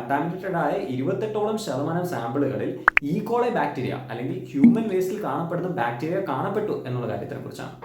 Contaminated ആയ 28% സാമ്പിളുകളിൽ ഈകോളൈ bacteria അല്ലെങ്കിൽ human വേസ്റ്റിൽ കാണപ്പെടുന്ന ബാക്ടീരിയ കാണപ്പെട്ടു എന്നുള്ള കാര്യത്തിനെ കുറിച്ചാണ്.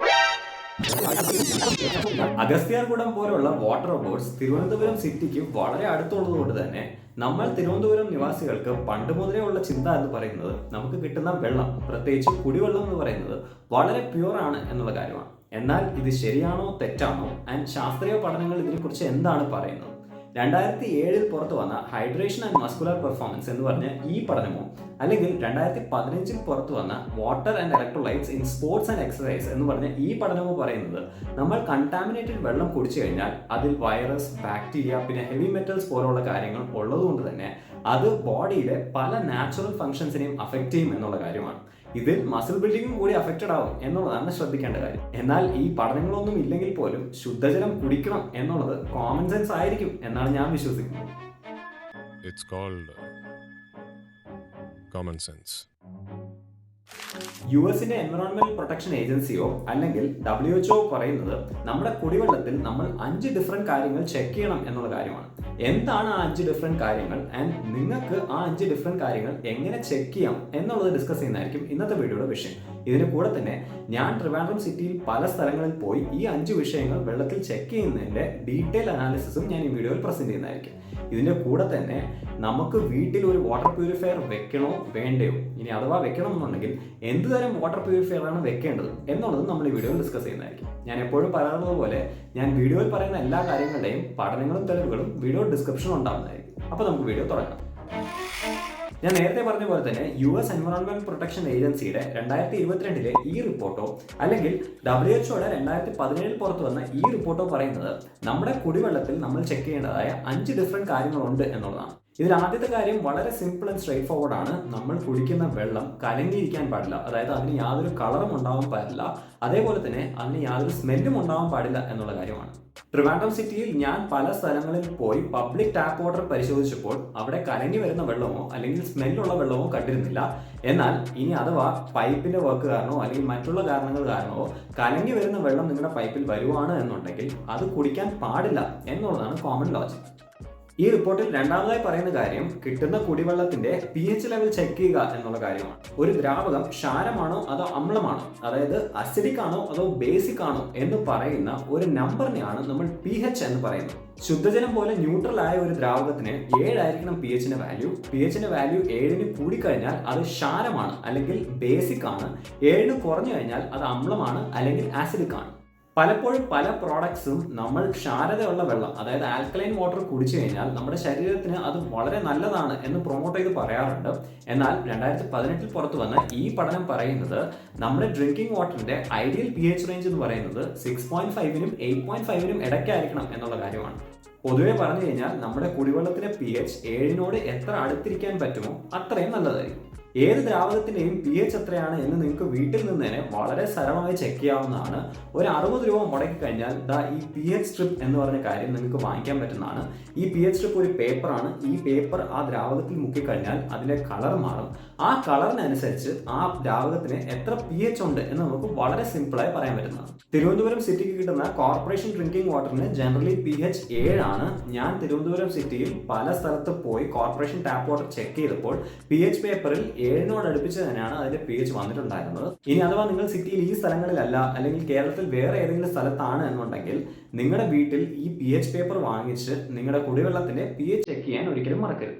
അഗസ്ത്യാർകൂടം പോലുള്ള വാട്ടർ ബോർഡ്സ് തിരുവനന്തപുരം സിറ്റിക്ക് വളരെ അടുത്തുള്ളതുകൊണ്ട് തന്നെ നമ്മൾ തിരുവനന്തപുരം നിവാസികൾക്ക് പണ്ട് മുതലേ ഉള്ള ചിന്ത എന്ന് പറയുന്നത് നമുക്ക് കിട്ടുന്ന വെള്ളം, പ്രത്യേകിച്ച് കുടിവെള്ളം എന്ന് പറയുന്നത് വളരെ പ്യൂർ ആണ് എന്നുള്ള കാര്യമാണ്. എന്നാൽ ഇത് ശരിയാണോ തെറ്റാണോ, ആൻഡ് ശാസ്ത്രീയ പഠനങ്ങൾ ഇതിനെക്കുറിച്ച് എന്താണ് പറയുന്നത്? 2007 പുറത്തു വന്ന ഹൈഡ്രേഷൻ ആൻഡ് മസ്കുലർ പെർഫോമൻസ് എന്ന് പറഞ്ഞ ഈ പഠനമോ അല്ലെങ്കിൽ 2015 പുറത്തു വന്ന water and electrolytes in sports and exercise എന്ന് പറഞ്ഞ ഈ പഠനമോ പറയുന്നത് നമ്മൾ കണ്ടാമിനേറ്റഡ് വെള്ളം കുടിച്ചു കഴിഞ്ഞാൽ അതിൽ വൈറസ്, ബാക്ടീരിയ, പിന്നെ ഹെവി മെറ്റൽസ് പോലുള്ള കാര്യങ്ങൾ ഉള്ളതുകൊണ്ട് തന്നെ അത് ബോഡിയിലെ പല നാച്ചുറൽ ഫംഗ്ഷൻസിനെയും അഫക്റ്റ് ചെയ്യും എന്നുള്ള കാര്യമാണ്. ഇതിൽ മസിൽ ബിൽഡിങ്ങും കൂടി അഫക്റ്റഡ് ആവും എന്നുള്ളതാണ് ശ്രദ്ധിക്കേണ്ട കാര്യം. എന്നാൽ ഈ പഠനങ്ങളൊന്നും ഇല്ലെങ്കിൽ പോലും ശുദ്ധജലം കുടിക്കണം എന്നുള്ളത് കോമൺ സെൻസ് ആയിരിക്കും എന്നാണ് ഞാൻ വിശ്വസിക്കുന്നത്. It's called common sense. യുഎസിന്റെ എൻവയോൺമെന്റൽ പ്രൊട്ടക്ഷൻ ഏജൻസിയോ അല്ലെങ്കിൽ WHO പറയുന്നത് നമ്മുടെ കുടിവെള്ളത്തിൽ നമ്മൾ 5 ഡിഫറെന്റ് കാര്യങ്ങൾ ചെക്ക് ചെയ്യണം എന്നുള്ള കാര്യമാണ്. എന്താണ് ആ 5 ഡിഫറെന്റ് കാര്യങ്ങൾ, ആൻഡ് നിങ്ങൾക്ക് ആ 5 ഡിഫറെന്റ് കാര്യങ്ങൾ എങ്ങനെ ചെക്ക് ചെയ്യാം എന്നുള്ളത് ഡിസ്കസ് ചെയ്യുന്നതായിരിക്കും ഇന്നത്തെ വീഡിയോയുടെ വിഷയം. ഇതിന് കൂടെ തന്നെ ഞാൻ ട്രിവാൻഡ്രം സിറ്റിയിൽ പല സ്ഥലങ്ങളിൽ പോയി ഈ 5 വിഷയങ്ങൾ വെള്ളത്തിൽ ചെക്ക് ചെയ്യുന്നതിന്റെ ഡീറ്റെയിൽ അനാലിസിസും ഞാൻ ഈ വീഡിയോയിൽ പ്രസന്റ് ചെയ്യുന്നതായിരിക്കും. ഇതിന്റെ കൂടെ തന്നെ നമുക്ക് വീട്ടിൽ ഒരു വാട്ടർ പ്യൂരിഫയർ വെക്കണോ വേണ്ടയോ, ഇനി അഥവാ വെക്കണം എന്നുണ്ടെങ്കിൽ എന്ത് തരം വാട്ടർ പ്യൂരിഫയർ ആണ് വെക്കേണ്ടത് എന്നുള്ളത് നമ്മൾ ഈ വീഡിയോയിൽ ഡിസ്കസ് ചെയ്യുന്നതായിരിക്കും. ഞാൻ എപ്പോഴും പറയാറുള്ളത് പോലെ ഞാൻ വീഡിയോയിൽ പറയുന്ന എല്ലാ കാര്യങ്ങളുടെയും പഠനങ്ങളും തെളിവുകളും വീഡിയോ ഡിസ്ക്രിപ്ഷനിൽ ഉണ്ടാകുന്നതായിരിക്കും. അപ്പോൾ നമുക്ക് വീഡിയോ തുടങ്ങാം. ഞാൻ നേരത്തെ പറഞ്ഞ പോലെ തന്നെ US എൻവയോൺമെന്റൽ പ്രൊട്ടക്ഷൻ ഏജൻസിയുടെ 2022 ഈ റിപ്പോർട്ടോ അല്ലെങ്കിൽ WHOയുടെ 2017 പുറത്തു വന്ന ഈ റിപ്പോർട്ടോ പറയുന്നത് നമ്മുടെ കുടിവെള്ളത്തിൽ നമ്മൾ ചെക്ക് ചെയ്യേണ്ടതായ 5 ഡിഫറെന്റ് കാര്യങ്ങളുണ്ട് എന്നുള്ളതാണ്. ഇതിൽ ആദ്യത്തെ കാര്യം വളരെ സിമ്പിൾ ആൻഡ് സ്ട്രേറ്റ് ഫോർവേഡ് ആണ്. നമ്മൾ കുടിക്കുന്ന വെള്ളം കലങ്ങിയിരിക്കാൻ പാടില്ല, അതായത് അതിന് യാതൊരു കളറും ഉണ്ടാവാൻ പാടില്ല, അതേപോലെ തന്നെ അതിന് യാതൊരു സ്മെല്ലും ഉണ്ടാവാൻ പാടില്ല എന്നുള്ള കാര്യമാണ്. ട്രിവാൻഡ്രം സിറ്റിയിൽ ഞാൻ പല സ്ഥലങ്ങളിൽ പോയി പബ്ലിക് ടാപ്പ് വാട്ടർ പരിശോധിച്ചപ്പോൾ അവിടെ കലങ്ങി വരുന്ന വെള്ളമോ അല്ലെങ്കിൽ സ്മെല്ലുള്ള വെള്ളമോ കണ്ടിരുന്നില്ല. എന്നാൽ ഇനി അഥവാ പൈപ്പിന്റെ വർക്ക് കാരണമോ അല്ലെങ്കിൽ മറ്റുള്ള കാരണങ്ങൾ കാരണമോ കലങ്ങി വരുന്ന വെള്ളം നിങ്ങളുടെ പൈപ്പിൽ വരുവാണ് എന്നുണ്ടെങ്കിൽ അത് കുടിക്കാൻ പാടില്ല എന്നുള്ളതാണ് കോമൺ ലോജിക്. ഈ റിപ്പോർട്ടിൽ രണ്ടാമതായി പറയുന്ന കാര്യം കിട്ടുന്ന കുടിവെള്ളത്തിന്റെ pH ലെവൽ ചെക്ക് ചെയ്യുക എന്നുള്ള കാര്യമാണ്. ഒരു ദ്രാവകം ക്ഷാരമാണോ അതോ അമ്ലമാണോ, അതായത് അസിഡിക് ആണോ അതോ ബേസിക് ആണോ എന്ന് പറയുന്ന ഒരു നമ്പറിനെയാണ് നമ്മൾ pH എന്ന് പറയുന്നത്. ശുദ്ധജലം പോലെ ന്യൂട്രൽ ആയ ഒരു ദ്രാവകത്തിന് 7 ആയിരിക്കണം pHന്റെ വാല്യൂ. pHന്റെ വാല്യൂ 7 കൂടിക്കഴിഞ്ഞാൽ അത് ക്ഷാരമാണ് അല്ലെങ്കിൽ ബേസിക് ആണ്. 7 കുറഞ്ഞു കഴിഞ്ഞാൽ അത് അമ്ലമാണ് അല്ലെങ്കിൽ ആസിഡിക് ആണ്. പലപ്പോഴും പല പ്രോഡക്ട്സും നമ്മൾ ക്ഷാരതയുള്ള വെള്ളം, അതായത് ആൽക്കലൈൻ വാട്ടർ കുടിച്ചു കഴിഞ്ഞാൽ നമ്മുടെ ശരീരത്തിന് അത് വളരെ നല്ലതാണ് എന്ന് പ്രൊമോട്ട് ചെയ്ത് പറയാറുണ്ട്. എന്നാൽ 2018 പുറത്തു വന്ന ഈ പഠനം പറയുന്നത് നമ്മുടെ ഡ്രിങ്കിങ് വാട്ടറിന്റെ ഐഡിയൽ pH റേഞ്ച് എന്ന് പറയുന്നത് 6.5നും 8.5നും ഇടയ്ക്കായിരിക്കണം എന്നുള്ള കാര്യമാണ്. പൊതുവെ പറഞ്ഞു കഴിഞ്ഞാൽ നമ്മുടെ കുടിവെള്ളത്തിന്റെ pH 7നോട് എത്ര അടുത്തിരിക്കാൻ പറ്റുമോ അത്രയും നല്ലതായിരിക്കും. ഏത് ദ്രാവകത്തിന്റെയും pH എത്രയാണ് എന്ന് നിങ്ങൾക്ക് വീട്ടിൽ നിന്ന് തന്നെ വളരെ സരളമായി ചെക്ക് ചെയ്യാവുന്നതാണ്. ഒരു 60 രൂപ മുടക്കി കഴിഞ്ഞാൽ ഈ pH സ്ട്രിപ്പ് എന്ന് പറഞ്ഞ കാര്യം നിങ്ങൾക്ക് വാങ്ങിക്കാൻ പറ്റുന്നതാണ്. ഈ pH സ്ട്രിപ്പ് ഒരു പേപ്പറാണ്. ഈ പേപ്പർ ആ ദ്രാവകത്തിൽ മുക്കിക്കഴിഞ്ഞാൽ അതിന്റെ കളർ മാറും. ആ കളറിനനുസരിച്ച് ആ ദ്രാവകത്തിന് എത്ര pH ഉണ്ട് എന്ന് നമുക്ക് വളരെ സിമ്പിളായി പറയാൻ പറ്റുന്നതാണ്. തിരുവനന്തപുരം സിറ്റിക്ക് കിട്ടുന്ന കോർപ്പറേഷൻ ഡ്രിങ്കിങ് വാട്ടറിന് ജനറലി pH 7 ആണ്. ഞാൻ തിരുവനന്തപുരം സിറ്റിയിൽ പല സ്ഥലത്ത് പോയി കോർപ്പറേഷൻ ടാപ്പ് വാട്ടർ ചെക്ക് ചെയ്തപ്പോൾ pH പേപ്പറിൽ 7നോട് അടുപ്പിച്ച് തന്നെയാണ് അതിന്റെ pH വന്നിട്ടുണ്ടായിരുന്നത്. ഇനി അഥവാ നിങ്ങൾ സിറ്റിയിൽ ഈ സ്ഥലങ്ങളിലല്ല അല്ലെങ്കിൽ കേരളത്തിൽ വേറെ ഏതെങ്കിലും സ്ഥലത്താണ് എന്നുണ്ടെങ്കിൽ നിങ്ങളുടെ വീട്ടിൽ ഈ pH പേപ്പർ വാങ്ങിച്ച് നിങ്ങളുടെ കുടിവെള്ളത്തിന്റെ pH ചെക്ക് ചെയ്യാൻ ഒരിക്കലും മറക്കരുത്.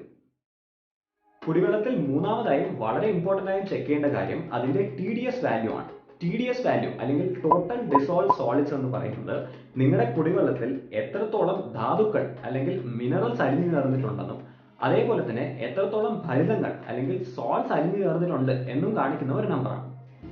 കുടിവെള്ളത്തിൽ മൂന്നാമതായും വളരെ ഇമ്പോർട്ടന്റ് ആയും ചെക്ക് ചെയ്യേണ്ട കാര്യം അതിന്റെ TDS വാല്യൂ ആണ്. TDS വാല്യൂ അല്ലെങ്കിൽ ടോട്ടൽ ഡിസോൾവ് സോളിഡ്സ് എന്ന് പറയുന്നത് നിങ്ങളുടെ കുടിവെള്ളത്തിൽ എത്രത്തോളം ധാതുക്കൾ അല്ലെങ്കിൽ മിനറൽസ് അലിഞ്ഞു ചേർന്നിട്ടുണ്ടെന്നും അതേപോലെ തന്നെ എത്രത്തോളം ഫലിതങ്ങൾ അല്ലെങ്കിൽ സോൾട്സ് അലിഞ്ഞു ചേർന്നിട്ടുണ്ട് എന്നും കാണിക്കുന്ന ഒരു നമ്പറാണ്.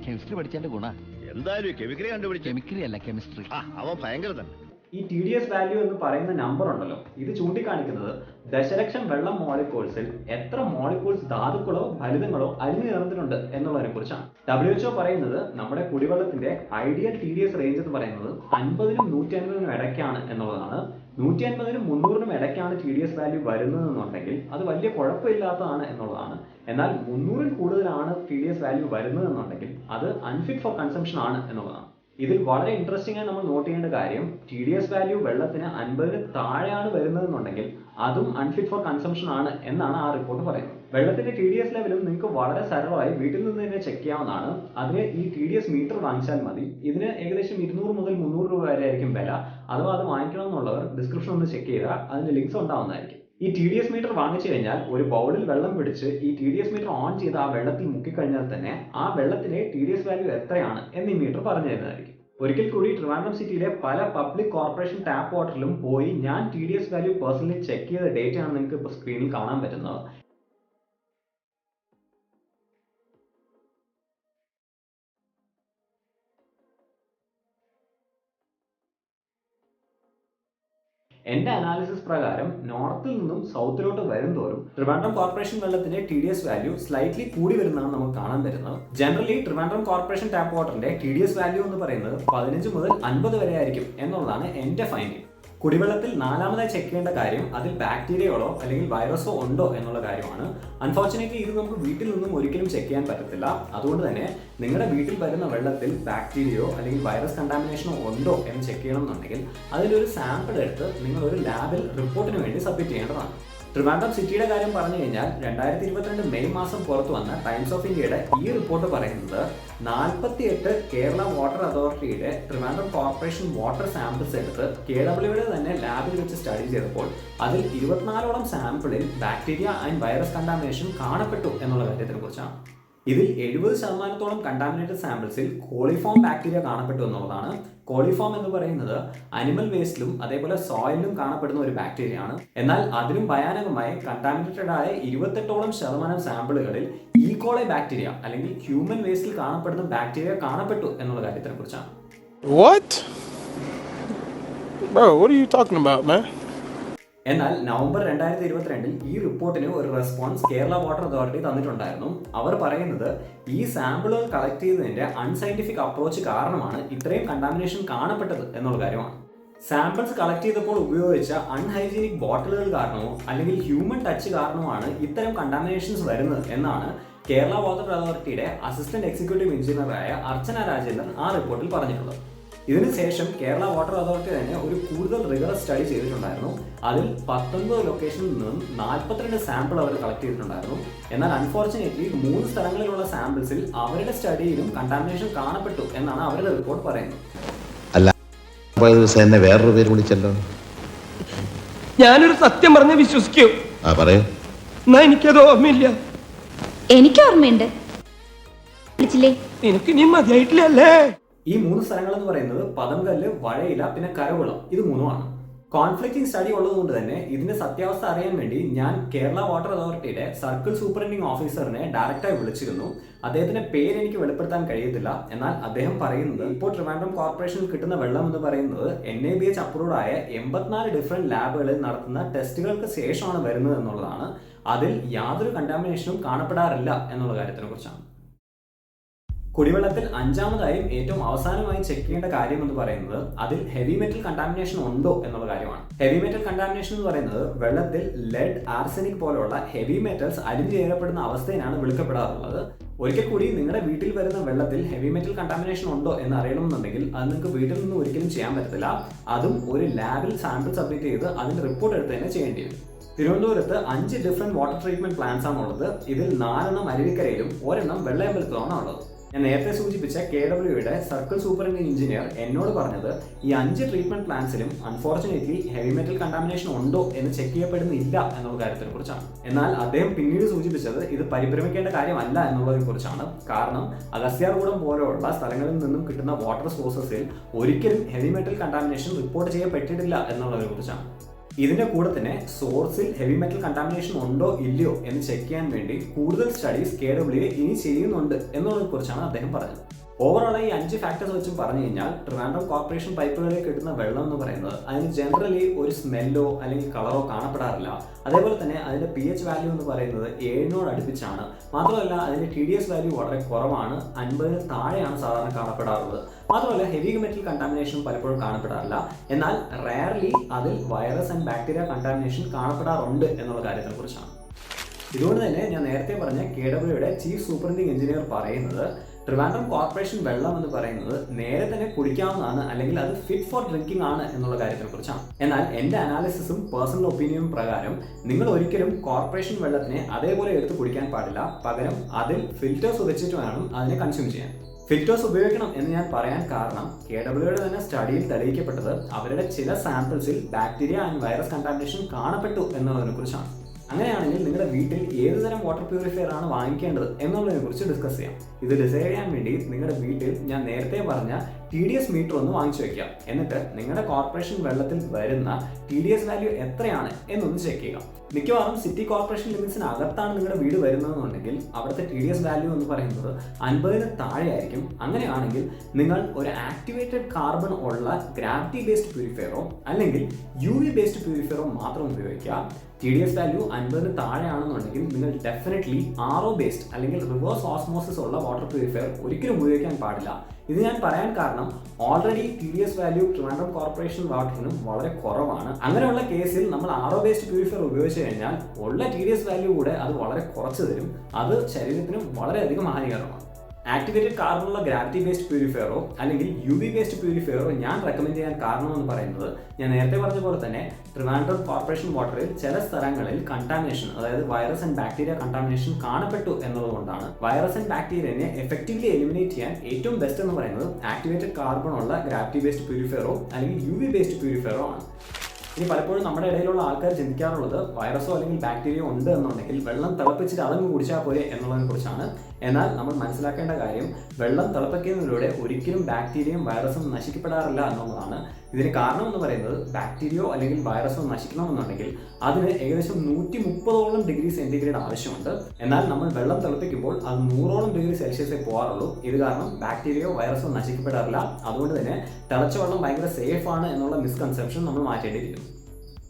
കെമിസ്ട്രി പഠിച്ചതിന്റെ ഗുണ എന്തായാലും കെമിക്കലി കണ്ടുപിടിച്ചു. കെമിസ്ട്രി അല്ല കെമിസ്ട്രി. അവ ഭയങ്കര തന്നെ. ഈ TDS വാല്യൂ എന്ന് പറയുന്ന നമ്പർ ഉണ്ടല്ലോ, ഇത് ചൂണ്ടിക്കാണിക്കുന്നത് ദശലക്ഷം വെള്ളം മോളിക്യൂൾസിൽ എത്ര മോളിക്യൂൾസ് ധാതുക്കളോ ഫലിതങ്ങളോ അലിഞ്ഞു ചേർന്നിട്ടുണ്ട് എന്നുള്ളതിനെ കുറിച്ചാണ്. WHO പറയുന്നത് നമ്മുടെ കുടിവെള്ളത്തിന്റെ ഐഡിയൽ TDS റേഞ്ച് എന്ന് പറയുന്നത് 50നും 150നും ഇടയ്ക്കാണ് എന്നുള്ളതാണ്. 150നും 300നും ഇടയ്ക്കാണ് TDS വാല്യൂ വരുന്നതെന്നുണ്ടെങ്കിൽ അത് വലിയ കുഴപ്പമില്ലാത്തതാണ് എന്നുള്ളതാണ്. എന്നാൽ 300ൽ കൂടുതലാണ് TDS വാല്യൂ വരുന്നതെന്നുണ്ടെങ്കിൽ അത് അൺഫിറ്റ് ഫോർ കൺസംഷൻ ആണ് എന്നുള്ളതാണ്. ഇതിൽ വളരെ ഇൻട്രസ്റ്റിംഗ് ആയി നമ്മൾ നോട്ട് ചെയ്യേണ്ട കാര്യം TDS വാല്യൂ വെള്ളത്തിന് 50ന് താഴെയാണ് വരുന്നതെന്നുണ്ടെങ്കിൽ അതും അൺഫിറ്റ് ഫോർ കൺസംഷൻ ആണ് എന്നാണ് ആ റിപ്പോർട്ട് പറയുന്നത്. വെള്ളത്തിന്റെ TDS ലെവലും നിങ്ങൾക്ക് വളരെ സരളമായി വീട്ടിൽ നിന്ന് തന്നെ ചെക്ക് ചെയ്യാവുന്നതാണ്. അതിന് ഈ TDS മീറ്റർ വാങ്ങിച്ചാൽ മതി. ഇതിന് ഏകദേശം 200 മുതൽ 300 രൂപ വരെ ആയിരിക്കും വില. അഥവാ അത് വാങ്ങിക്കണം എന്നുള്ളവർ ഡിസ്ക്രിപ്ഷൻ ഒന്ന് ചെക്ക് ചെയ്താൽ അതിന്റെ ലിങ്ക്സ് ഉണ്ടാവുന്നതായിരിക്കും. ഈ TDS മീറ്റർ വാങ്ങിച്ചു കഴിഞ്ഞാൽ ഒരു ബൗളിൽ വെള്ളം പിടിച്ച് ഈ TDS മീറ്റർ ഓൺ ചെയ്ത് ആ വെള്ളത്തിൽ മുക്കിക്കഴിഞ്ഞാൽ തന്നെ ആ വെള്ളത്തിലെ TDS വാല്യൂ എത്രയാണ് എന്ന് ഈ മീറ്റർ പറഞ്ഞു തരുന്നതായിരിക്കും. ഒരിക്കൽ കൂടി ട്രിവാൻഡ്രം സിറ്റിയിലെ പല പബ്ലിക് കോർപ്പറേഷൻ ടാപ്പ് വാട്ടറിലും പോയി ഞാൻ TDS വാല്യൂ പേഴ്സണലി ചെക്ക് ചെയ്ത ഡേറ്റ ആണ് നിങ്ങൾക്ക് ഇപ്പോൾ സ്ക്രീനിൽ കാണാൻ പറ്റുന്നത്. എന്റെ അനാലിസിസ് പ്രകാരം നോർത്തിൽ നിന്നും സൗത്തിലോട്ട് വരുന്തോറും ട്രിവാൻഡ്രം കോർപ്പറേഷൻ വെള്ളത്തിന്റെ TDS വാല്യൂ സ്ലൈറ്റ്ലി കൂടി വരുന്നതാണ് നമുക്ക് കാണാൻ പറ്റുന്നത്. ജനറലി ട്രിവാൻഡ്രം കോർപ്പറേഷൻ ടാപ്പ് വാട്ടറിന്റെ TDS വാല്യൂ എന്ന് പറയുന്നത് 15 മുതൽ 50 വരെ ആയിരിക്കും എന്നുള്ളതാണ് എന്റെ ഫൈൻഡിങ്. കുടിവെള്ളത്തിൽ നാലാമതായി ചെക്ക് ചെയ്യേണ്ട കാര്യം അതിൽ ബാക്ടീരിയകളോ അല്ലെങ്കിൽ വൈറസോ ഉണ്ടോ എന്നുള്ള കാര്യമാണ്. അൺഫോർച്ചുനേറ്റ്ലി ഇത് നമുക്ക് വീട്ടിൽ നിന്നും ഒരിക്കലും ചെക്ക് ചെയ്യാൻ പറ്റത്തില്ല. അതുകൊണ്ട് തന്നെ നിങ്ങളുടെ വീട്ടിൽ വരുന്ന വെള്ളത്തിൽ ബാക്ടീരിയയോ അല്ലെങ്കിൽ വൈറസ് കണ്ടാമിനേഷനോ ഉണ്ടോ എന്ന് ചെക്ക് ചെയ്യണമെന്നുണ്ടെങ്കിൽ അതിലൊരു സാമ്പിൾ എടുത്ത് നിങ്ങൾ ഒരു ലാബിൽ റിപ്പോർട്ടിന് വേണ്ടി സബ്മിറ്റ് ചെയ്യേണ്ടതാണ്. ട്രിവാൻഡ്രം സിറ്റിയുടെ കാര്യം പറഞ്ഞു കഴിഞ്ഞാൽ 2022 മെയ് മാസം പുറത്തു വന്ന ടൈംസ് ഓഫ് ഇന്ത്യയുടെ ഈ റിപ്പോർട്ട് പറയുന്നത് 48 കേരള വാട്ടർ അതോറിറ്റിയുടെ ട്രിവാൻഡ്രം കോർപ്പറേഷൻ വാട്ടർ സാമ്പിൾസ് എടുത്ത് KWയുടെ തന്നെ ലാബിൽ വെച്ച് സ്റ്റഡി ചെയ്തപ്പോൾ അതിൽ 24ഓളം സാമ്പിളിൽ ബാക്ടീരിയ ആൻഡ് വൈറസ് കണ്ടാമിനേഷൻ കാണപ്പെട്ടു എന്നുള്ള കാര്യത്തിനെ കുറിച്ചാണ്. ഇതിൽ 70% കണ്ടാമിനേറ്റഡ് സാമ്പിൾസിൽ കോളിഫോം ബാക്ടീരിയ കാണപ്പെട്ടു എന്നുള്ളതാണ്. കോളിഫോം എന്ന് പറയുന്നത് അനിമൽ വേസ്റ്റിലും അതേപോലെ സോയിലും കാണപ്പെടുന്ന ഒരു ബാക്ടീരിയ ആണ്. എന്നാൽ അതിലും ഭയാനകമായി കണ്ടാമിനേറ്റഡ് ആയ 28% സാമ്പിളുകളിൽ ഈകോളൈ ബാക്ടീരിയ അല്ലെങ്കിൽ ഹ്യൂമൻ വേസ്റ്റിൽ കാണപ്പെടുന്ന ബാക്ടീരിയ കാണപ്പെട്ടു എന്നുള്ള കാര്യത്തിനെ കുറിച്ചാണ്. What? Bro, what are you talking about, man? എന്നാൽ നവംബർ 2022 ഈ റിപ്പോർട്ടിന് ഒരു റെസ്പോൺസ് കേരള വാട്ടർ അതോറിറ്റി തന്നിട്ടുണ്ടായിരുന്നു. അവർ പറയുന്നത് ഈ സാമ്പിളുകൾ കളക്ട് ചെയ്തതിന്റെ അൺസയന്റിഫിക് അപ്രോച്ച് കാരണമാണ് ഇത്രയും കണ്ടാമിനേഷൻ കാണപ്പെട്ടത് എന്നുള്ള കാര്യമാണ്. സാമ്പിൾസ് കളക്ട് ചെയ്തപ്പോൾ ഉപയോഗിച്ച അൺഹൈജീനിക് ബോട്ടിലുകൾ കാരണമോ അല്ലെങ്കിൽ ഹ്യൂമൻ ടച്ച് കാരണമാണ് ഇത്തരം കണ്ടാമിനേഷൻസ് വരുന്നത് എന്നാണ് കേരള വാട്ടർ അതോറിറ്റിയുടെ അസിസ്റ്റന്റ് എക്സിക്യൂട്ടീവ് എഞ്ചിനീയറായ അർച്ചന രാജേന്ദ്രൻ ആ റിപ്പോർട്ടിൽ പറഞ്ഞിട്ടുള്ളത്. ഇതിനുശേഷം കേരള വാട്ടർ അതോറിറ്റി തന്നെ ഒരു കൂടുതൽ റിഗറസ് സ്റ്റഡി ചെയ്തിട്ടുണ്ടായിരുന്നു. അതിൽ 19 ലൊക്കേഷനിൽ നിന്നും 42 സാമ്പിൾ അവർ കളക്ട് ചെയ്തിട്ടുണ്ടായിരുന്നു. എന്നാൽ അൺഫോർച്ചുനേറ്റ്ലി 3 സ്ഥലങ്ങളിലുള്ള സാമ്പിൾസിൽ അവരുടെ സ്റ്റഡിയിലും കണ്ടാമിനേഷൻ കാണപ്പെട്ടു എന്നാണ് അവരുടെ റിപ്പോർട്ട് പറയുന്നത്. ദിവസം എന്നെ വേറൊരു പേര് വിളിച്ചല്ലോ. ഞാനൊരു സത്യം പറഞ്ഞ് വിശ്വസിക്കൂ. പറയൂ. എന്നാ എനിക്കത് ഓർമ്മയില്ല. എനിക്ക് ഓർമ്മയുണ്ട്. നിനക്ക് നീ മതിയായിട്ടില്ലല്ലേ? ഈ 3 സ്ഥലങ്ങൾ എന്ന് പറയുന്നത് പദംകല്ല്, വഴയില, പിന്നെ കരകുളം, ഇത് 3ആണ്. കോൺഫ്ലിക്റ്റിംഗ് സ്റ്റഡി ഉള്ളതുകൊണ്ട് തന്നെ ഇതിന്റെ സത്യാവസ്ഥ അറിയാൻ വേണ്ടി ഞാൻ കേരള വാട്ടർ അതോറിറ്റിയുടെ സർക്കിൾ സൂപ്പറിൻഡിംഗ് ഓഫീസറിനെ ഡയറക്റ്റായി വിളിച്ചിരുന്നു. അദ്ദേഹത്തിന്റെ പേര് എനിക്ക് വെളിപ്പെടുത്താൻ കഴിയത്തില്ല. എന്നാൽ അദ്ദേഹം പറയുന്നത് ഇപ്പോൾ ട്രിവാൻഡ്രം കോർപ്പറേഷനിൽ കിട്ടുന്ന വെള്ളം എന്ന് പറയുന്നത് NABH അപ്രൂവ്ഡ് ആയ 84 ഡിഫറെന്റ് ലാബുകളിൽ നടത്തുന്ന ടെസ്റ്റുകൾക്ക് ശേഷമാണ് വരുന്നത് എന്നുള്ളതാണ്. അതിൽ യാതൊരു കണ്ടാമിനേഷനും കാണപ്പെടാറില്ല എന്നുള്ള കാര്യത്തിനെ കുറിച്ചാണ്. കുടിവെള്ളത്തിൽ അഞ്ചാമതായും ഏറ്റവും അവസാനമായി ചെക്ക് ചെയ്യേണ്ട കാര്യം എന്ന് പറയുന്നത് അതിൽ ഹെവി മെറ്റൽ കണ്ടാമിനേഷൻ ഉണ്ടോ എന്നുള്ള കാര്യമാണ്. ഹെവി മെറ്റൽ കണ്ടാമിനേഷൻ എന്ന് പറയുന്നത് വെള്ളത്തിൽ ലെഡ്, ആർസനിക് പോലുള്ള ഹെവി മെറ്റൽസ് അലിഞ്ഞു ചേരപ്പെടുന്ന അവസ്ഥയിലാണ് വിളിക്കപ്പെടാറുള്ളത്. ഒരിക്കൽ കൂടി നിങ്ങളുടെ വീട്ടിൽ വരുന്ന വെള്ളത്തിൽ ഹെവി മെറ്റൽ കണ്ടാമിനേഷൻ ഉണ്ടോ എന്ന് അറിയണമെന്നുണ്ടെങ്കിൽ അത് നിങ്ങൾക്ക് വീട്ടിൽ നിന്ന് ഒരിക്കലും ചെയ്യാൻ പറ്റത്തില്ല. അതും ഒരു ലാബിൽ സാമ്പിൾ സബ്മിറ്റ് ചെയ്ത് അതിന്റെ റിപ്പോർട്ട് എടുത്ത് തന്നെ ചെയ്യേണ്ടി വരും. തിരുവനന്തപുരത്ത് 5 ഡിഫറെന്റ് വാട്ടർ ട്രീറ്റ്മെന്റ് പ്ലാന്റ്സ് ആണുള്ളത്. ഇതിൽ 4 അരുവിക്കരയിലും 1 വെള്ളയമ്പലത്തിലുമാണ് ഉള്ളത്. ഞാൻ നേരത്തെ സൂചിപ്പിച്ച KWയുടെ സർക്കിൾ സൂപ്പറിൻഡിംഗ് എഞ്ചിനീയർ എന്നോട് പറഞ്ഞത് ഈ 5 ട്രീറ്റ്മെന്റ് പ്ലാന്റ്സിലും അൺഫോർച്ചുനേറ്റ്ലി ഹെവി മെറ്റൽ കണ്ടാമിനേഷൻ ഉണ്ടോ എന്ന് ചെക്ക് ചെയ്യപ്പെടുന്നില്ല എന്നുള്ള കാര്യത്തിനെ കുറിച്ചാണ്. എന്നാൽ അദ്ദേഹം പിന്നീട് സൂചിപ്പിച്ചത് ഇത് പരിഭ്രമിക്കേണ്ട കാര്യമല്ല എന്നുള്ളതിനെ കുറിച്ചാണ്. കാരണം അഗസ്ത്യാർകൂടം പോലെയുള്ള സ്ഥലങ്ങളിൽ നിന്നും കിട്ടുന്ന വാട്ടർ സോഴ്സസിൽ ഒരിക്കലും ഹെവി മെറ്റൽ കണ്ടാമിനേഷൻ റിപ്പോർട്ട് ചെയ്യപ്പെട്ടിട്ടില്ല എന്നുള്ളതിനെ കുറിച്ചാണ്. ഇതിന്റെ കൂടെ തന്നെ സോഴ്സിൽ ഹെവി മെറ്റൽ കണ്ടാമിനേഷൻ ഉണ്ടോ ഇല്ലയോ എന്ന് ചെക്ക് ചെയ്യാൻ വേണ്ടി കൂടുതൽ സ്റ്റഡീസ് KW ഇനി ചെയ്യുന്നുണ്ട് എന്നുള്ളതിനെ കുറിച്ചാണ് അദ്ദേഹം പറഞ്ഞത്. ഓവറോൾ ഈ 5 ഫാക്ടേഴ്സ് വെച്ചും പറഞ്ഞു കഴിഞ്ഞാൽ ട്രിവാൻഡ്രം കോർപ്പറേഷൻ പൈപ്പുകളിൽ കിട്ടുന്ന വെള്ളം എന്ന് പറയുന്നത് അതിന് ജനറലി ഒരു സ്മെല്ലോ അല്ലെങ്കിൽ കളറോ കാണപ്പെടാറില്ല. അതേപോലെ തന്നെ അതിന്റെ pH വാല്യൂ എന്ന് പറയുന്നത് 7 അടുപ്പിച്ചാണ്. മാത്രമല്ല അതിന്റെ TDS വാല്യൂ വളരെ കുറവാണ്, 50 താഴെയാണ് സാധാരണ കാണപ്പെടാറുള്ളത്. മാത്രമല്ല ഹെവി മെറ്റൽ കണ്ടാമിനേഷൻ പലപ്പോഴും കാണപ്പെടാറില്ല. എന്നാൽ റയർലി അതിൽ വൈറസ് ആൻഡ് ബാക്ടീരിയ കണ്ടാമിനേഷൻ കാണപ്പെടാറുണ്ട് എന്നുള്ള കാര്യത്തിനെ കുറിച്ചാണ്. ഇതുകൊണ്ട് തന്നെ ഞാൻ നേരത്തെ പറഞ്ഞ KWയുടെ ചീഫ് സൂപ്പറിൻഡിംഗ് എഞ്ചിനീയർ പറയുന്നത് ട്രിവാൻഡ്രം കോർപ്പറേഷൻ വെള്ളം എന്ന് പറയുന്നത് നേരെ തന്നെ കുടിക്കാവുന്നതാണ്, അല്ലെങ്കിൽ അത് ഫിറ്റ് ഫോർ ഡ്രിങ്കിങ് ആണ് എന്നുള്ള കാര്യത്തിനെ കുറിച്ചാണ്. എന്നാൽ എൻ്റെ അനാലിസിസും പേഴ്സണൽ ഒപ്പീനിയനും പ്രകാരം നിങ്ങൾ ഒരിക്കലും കോർപ്പറേഷൻ വെള്ളത്തിനെ അതേപോലെ എടുത്ത് കുടിക്കാൻ പാടില്ല. പകരം അതിൽ ഫിൽറ്റേഴ്സ് വെച്ചിട്ട് വേണം അതിനെ കൺസ്യൂം ചെയ്യാൻ. ഫിൽറ്റേഴ്സ് ഉപയോഗിക്കണം എന്ന് ഞാൻ പറയാൻ കാരണം KWയുടെ തന്നെ സ്റ്റഡിയിൽ തെളിയിക്കപ്പെട്ടത് അവരുടെ ചില സാമ്പിൾസിൽ ബാക്ടീരിയ ആൻഡ് വൈറസ് കണ്ടാമിനേഷൻ കാണപ്പെട്ടു എന്നുള്ളതിനെ കുറിച്ചാണ്. അങ്ങനെയാണെങ്കിൽ നിങ്ങളുടെ വീട്ടിൽ ഏത് തരം വാട്ടർ പ്യൂരിഫയർ ആണ് വാങ്ങിക്കേണ്ടത് എന്നുള്ളതിനെ കുറിച്ച് ഡിസ്കസ് ചെയ്യാം. ഇത് ഡിസൈഡ് ചെയ്യാൻ വേണ്ടി നിങ്ങളുടെ വീട്ടിൽ ഞാൻ നേരത്തെ പറഞ്ഞ TDS മീറ്റർ ഒന്ന് വാങ്ങിച്ചു വെക്കുക. എന്നിട്ട് നിങ്ങളുടെ കോർപ്പറേഷൻ വെള്ളത്തിൽ വരുന്ന TDS വാല്യൂ എത്രയാണ് എന്നൊന്ന് ചെക്ക് ചെയ്യുക. മിക്കവാറും സിറ്റി കോർപ്പറേഷൻ ലിമിറ്റ്സിന് അകത്താണ് നിങ്ങളുടെ വീട് വരുന്നതെന്നുണ്ടെങ്കിൽ അവിടുത്തെ TDS വാല്യൂ എന്ന് പറയുന്നത് 50-ന് താഴെ ആയിരിക്കും. അങ്ങനെയാണെങ്കിൽ നിങ്ങൾ ഒരു ആക്ടിവേറ്റഡ് കാർബൺ ഉള്ള ഗ്രാവിറ്റി ബേസ്ഡ് പ്യൂരിഫയറോ അല്ലെങ്കിൽ UV ബേസ്ഡ് പ്യൂരിഫയറോ മാത്രം ഉപയോഗിക്കുക. TDS വാല്യൂ 50-ന് താഴെയാണെന്നുണ്ടെങ്കിൽ നിങ്ങൾ ഡെഫിനറ്റ്ലി RO ബേസ്ഡ് അല്ലെങ്കിൽ റിവേഴ്സ് ഓസ്മോസിസ് ഉള്ള വാട്ടർ പ്യൂരിഫയർ ഒരിക്കലും ഉപയോഗിക്കാൻ പാടില്ല. ഇത് ഞാൻ പറയാൻ കാരണം already TDS value Trivandrum corporation വാട്ടറിനും വളരെ കുറവാണ്. അങ്ങനെയുള്ള കേസിൽ നമ്മൾ RO ബേസ്ഡ് പ്യൂരിഫയർ ഉപയോഗിച്ച് കഴിഞ്ഞാൽ ഉള്ള TDS വാല്യൂ കൂടെ അത് വളരെ കുറച്ച് തരും. അത് ശരീരത്തിനും വളരെയധികം ഹാനികരമാണ്. ആക്ടിവേറ്റഡ് കാർബണുള്ള ഗ്രാവിറ്റി ബേസ്ഡ് പ്യൂരിഫയറോ അല്ലെങ്കിൽ UV ബേസ്ഡ് പ്യൂരിഫയറോ ഞാൻ റെക്കമെൻഡ് ചെയ്യാൻ കാരണം എന്ന് പറയുന്നത് ഞാൻ നേരത്തെ പറഞ്ഞ പോലെ തന്നെ ട്രിവാൻഡ്രം കോർപ്പറേഷൻ വാട്ടറിൽ ചില സ്ഥലങ്ങളിൽ കണ്ടാമിനേഷൻ, അതായത് വൈറസ് ആൻഡ് ബാക്ടീരിയ കണ്ടാമിനേഷൻ കാണപ്പെട്ടു എന്നുള്ളതുകൊണ്ടാണ്. വൈറസ് ആൻഡ് ബാക്ടീരിയനെ എഫക്റ്റീവ്ലി എലിമിനേറ്റ് ചെയ്യാൻ ഏറ്റവും ബെസ്റ്റ് എന്ന് പറയുന്നത് ആക്ടിവേറ്റഡ് കാർബൺ ഉള്ള ഗ്രാവിറ്റി ബേസ്ഡ് പ്യൂരിഫയറോ അല്ലെങ്കിൽ UV ബേസ്ഡ് പ്യൂരിഫയറോ ആണ്. ഇനി പലപ്പോഴും നമ്മുടെ ഇടയിലുള്ള ആൾക്കാർ ചിന്തിക്കാറുള്ളത് വൈറസോ അല്ലെങ്കിൽ ബാക്ടീരിയയോ ഉണ്ട് എന്നുണ്ടെങ്കിൽ വെള്ളം തിളപ്പിച്ചിട്ട് അതങ്ങ് കുടിച്ചാൽ പോലെ എന്നുള്ളതിനെ കുറിച്ചാണ്. എന്നാൽ നമ്മൾ മനസ്സിലാക്കേണ്ട കാര്യം വെള്ളം തിളപ്പിക്കുന്നതിലൂടെ ഒരിക്കലും ബാക്ടീരിയയും വൈറസും നശിക്കപ്പെടാറില്ല എന്നുള്ളതാണ്. ഇതിന് കാരണം എന്ന് പറയുന്നത് ബാക്ടീരിയയോ അല്ലെങ്കിൽ വൈറസോ നശിക്കണമെന്നുണ്ടെങ്കിൽ അതിന് ഏകദേശം 130ഓളം ഡിഗ്രി സെൻറ്റിഗ്രേഡ് ആവശ്യമുണ്ട്. എന്നാൽ നമ്മൾ വെള്ളം തിളപ്പിക്കുമ്പോൾ അത് 100ഓളം ഡിഗ്രി സെൽഷ്യസേ പോകാറുള്ളൂ. ഇത് കാരണം ബാക്ടീരിയയോ വൈറസോ നശിക്കപ്പെടാറില്ല. അതുകൊണ്ട് തന്നെ തിളച്ച വെള്ളം ഭയങ്കര സേഫ് ആണ് എന്നുള്ള മിസ്കൺസെപ്ഷൻ നമ്മൾ മാറ്റേണ്ടിയിരിക്കുന്നു.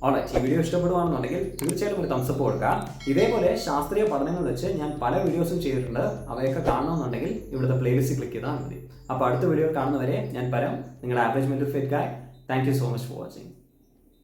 ഓൾറൈറ്റ്, ഈ വീഡിയോ ഇഷ്ടപ്പെടുവാണെന്നുണ്ടെങ്കിൽ തീർച്ചയായിട്ടും ഒരു തംസപ്പ് കൊടുക്കുക. ഇതേപോലെ ശാസ്ത്രീയ പഠനങ്ങൾ വെച്ച് ഞാൻ പല വീഡിയോസും ചെയ്തിട്ടുണ്ട്. അവയൊക്കെ കാണണമെന്നുണ്ടെങ്കിൽ ഇവിടുത്തെ പ്ലേലിസ്റ്റ് ക്ലിക്ക് ചെയ്താൽ മതി. അപ്പോൾ അടുത്ത വീഡിയോ കാണുന്നവരെ ഞാൻ പരം, നിങ്ങളുടെ average mental fit guy. Thank you so much for watching.